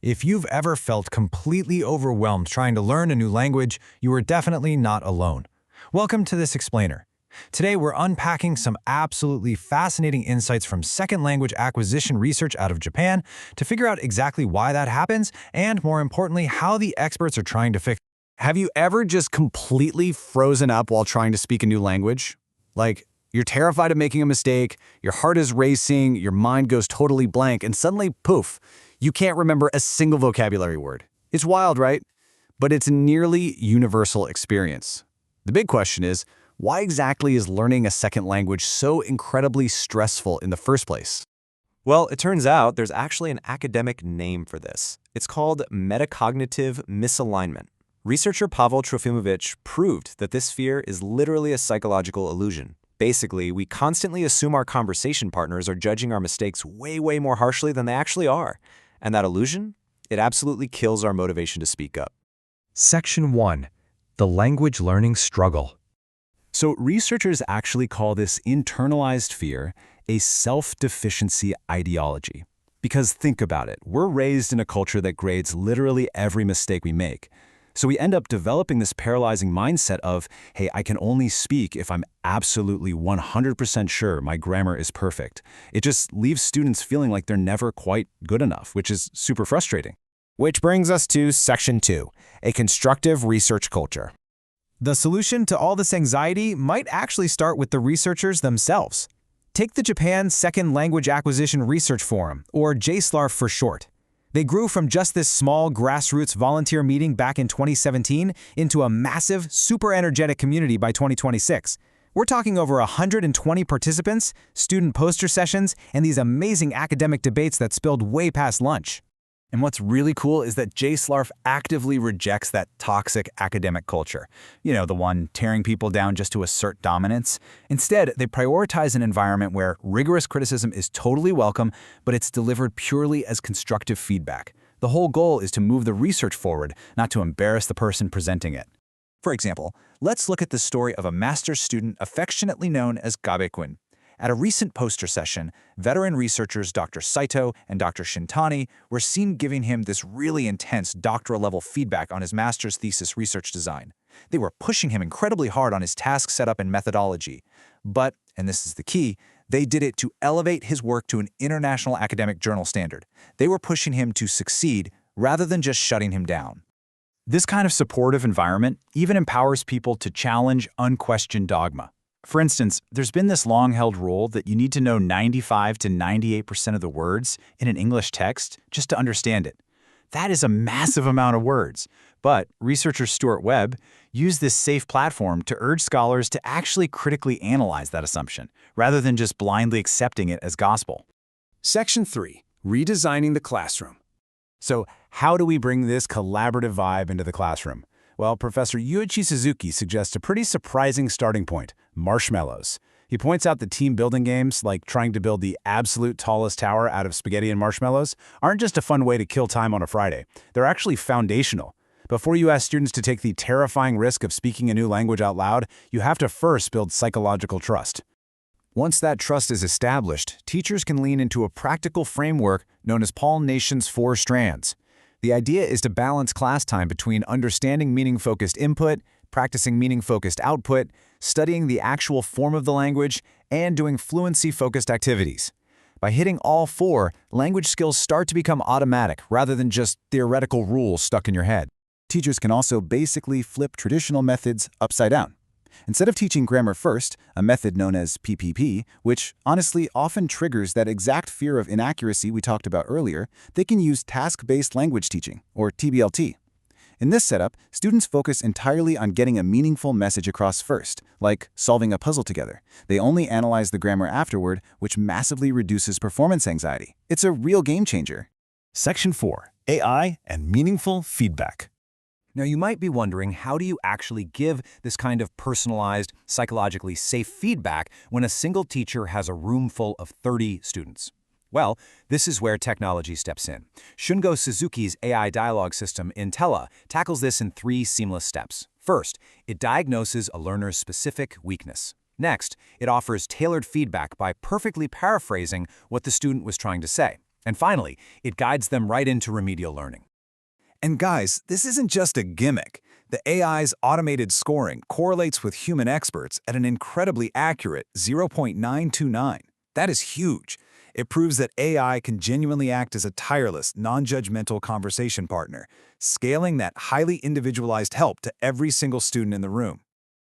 If you've ever felt completely overwhelmed trying to learn a new language, you are definitely not alone. Welcome to this explainer. Today we're unpacking some absolutely fascinating insights from second language acquisition research out of Japan to figure out exactly why that happens and, more importantly, how the experts are trying to fix it. Have you ever just completely frozen up while trying to speak a new language? Like, you're terrified of making a mistake, your heart is racing, your mind goes totally blank, and suddenly, poof, you can't remember a single vocabulary word. It's wild, right? But it's a nearly universal experience. The big question is, why exactly is learning a second language so incredibly stressful in the first place? Well, it turns out there's actually an academic name for this. It's called metacognitive misalignment. Researcher Pavel Trofimovich proved that this fear is literally a psychological illusion. Basically, we constantly assume our conversation partners are judging our mistakes way more harshly than they actually are. And that illusion? It absolutely kills our motivation to speak up. Section 1. The Language Learning Struggle. So researchers actually call this internalized fear a self-deficiency ideology. Because think about it, we're raised in a culture that grades literally every mistake we make. So we end up developing this paralyzing mindset of, hey, I can only speak if I'm absolutely 100% sure my grammar is perfect. It just leaves students feeling like they're never quite good enough, which is super frustrating. Which brings us to Section 2, a constructive research culture. The solution to all this anxiety might actually start with the researchers themselves. Take the Japan Second Language Acquisition Research Forum, or J-SLARF for short. They grew from just this small grassroots volunteer meeting back in 2017 into a massive, super energetic community by 2026. We're talking over 120 participants, student poster sessions, and these amazing academic debates that spilled way past lunch. And what's really cool is that J-SLARF actively rejects that toxic academic culture. You know, the one tearing people down just to assert dominance. Instead, they prioritize an environment where rigorous criticism is totally welcome, but it's delivered purely as constructive feedback. The whole goal is to move the research forward, not to embarrass the person presenting it. For example, let's look at the story of a master's student affectionately known as Gabe-kun. At a recent poster session, veteran researchers Dr. Saito and Dr. Shintani were seen giving him this really intense doctoral-level feedback on his master's thesis research design. They were pushing him incredibly hard on his task setup and methodology. But, and this is the key, they did it to elevate his work to an international academic journal standard. They were pushing him to succeed rather than just shutting him down. This kind of supportive environment even empowers people to challenge unquestioned dogma. For instance, there's been this long-held rule that you need to know 95 to 98% of the words in an English text just to understand it. That is a massive amount of words. But researcher Stuart Webb used this safe platform to urge scholars to actually critically analyze that assumption, rather than just blindly accepting it as gospel. Section 3, redesigning the classroom. So how do we bring this collaborative vibe into the classroom? Well, Professor Yuichi Suzuki suggests a pretty surprising starting point: marshmallows. He points out that team building games, like trying to build the absolute tallest tower out of spaghetti and marshmallows, aren't just a fun way to kill time on a Friday. They're actually foundational. Before you ask students to take the terrifying risk of speaking a new language out loud, you have to first build psychological trust. Once that trust is established, teachers can lean into a practical framework known as Paul Nation's 4 strands. The idea is to balance class time between understanding meaning-focused input, practicing meaning-focused output, studying the actual form of the language, and doing fluency-focused activities. By hitting all 4, language skills start to become automatic rather than just theoretical rules stuck in your head. Teachers can also basically flip traditional methods upside down. Instead of teaching grammar first, a method known as PPP, which honestly often triggers that exact fear of inaccuracy we talked about earlier, they can use task-based language teaching, or TBLT. In this setup, students focus entirely on getting a meaningful message across first, like solving a puzzle together. They only analyze the grammar afterward, which massively reduces performance anxiety. It's a real game changer. Section 4. AI and Meaningful Feedback. Now, you might be wondering, how do you actually give this kind of personalized, psychologically safe feedback when a single teacher has a room full of 30 students? Well, this is where technology steps in. Shungo Suzuki's AI dialogue system, Intella, tackles this in 3 seamless steps. First, it diagnoses a learner's specific weakness. Next, it offers tailored feedback by perfectly paraphrasing what the student was trying to say. And finally, it guides them right into remedial learning. And guys, this isn't just a gimmick. The AI's automated scoring correlates with human experts at an incredibly accurate 0.929. That is huge. It proves that AI can genuinely act as a tireless, non-judgmental conversation partner, scaling that highly individualized help to every single student in the room.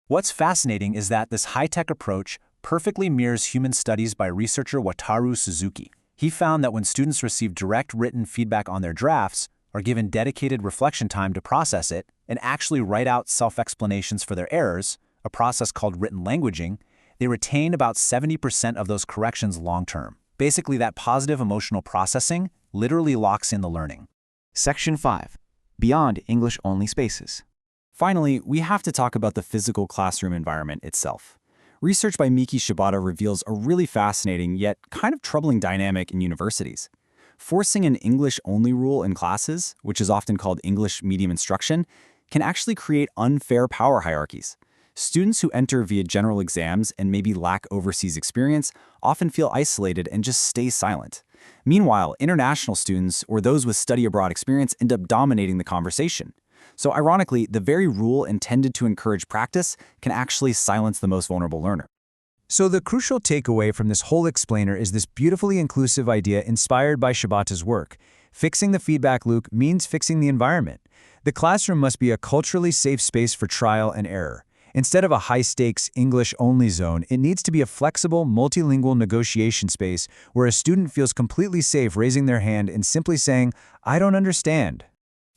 What's fascinating is that this high-tech approach perfectly mirrors human studies by researcher Wataru Suzuki. He found that when students receive direct written feedback on their drafts, are given dedicated reflection time to process it, and actually write out self-explanations for their errors, a process called written languaging, they retain about 70% of those corrections long-term. Basically, that positive emotional processing literally locks in the learning. Section 5. Beyond English-only spaces. Finally, we have to talk about the physical classroom environment itself. Research by Miki Shibata reveals a really fascinating yet kind of troubling dynamic in universities. Forcing an English-only rule in classes, which is often called English medium instruction, can actually create unfair power hierarchies. Students who enter via general exams and maybe lack overseas experience often feel isolated and just stay silent. Meanwhile, international students or those with study abroad experience end up dominating the conversation. So ironically, the very rule intended to encourage practice can actually silence the most vulnerable learner. So the crucial takeaway from this whole explainer is this beautifully inclusive idea inspired by Shibata's work. Fixing the feedback loop means fixing the environment. The classroom must be a culturally safe space for trial and error. Instead of a high-stakes, English-only zone, it needs to be a flexible, multilingual negotiation space where a student feels completely safe raising their hand and simply saying, "I don't understand."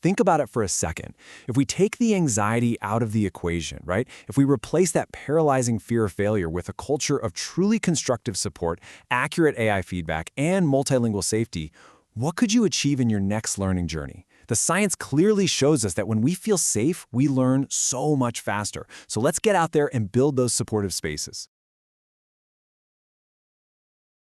Think about it for a second. If we take the anxiety out of the equation, right? If we replace that paralyzing fear of failure with a culture of truly constructive support, accurate AI feedback, and multilingual safety, what could you achieve in your next learning journey? The science clearly shows us that when we feel safe, we learn so much faster. So let's get out there and build those supportive spaces.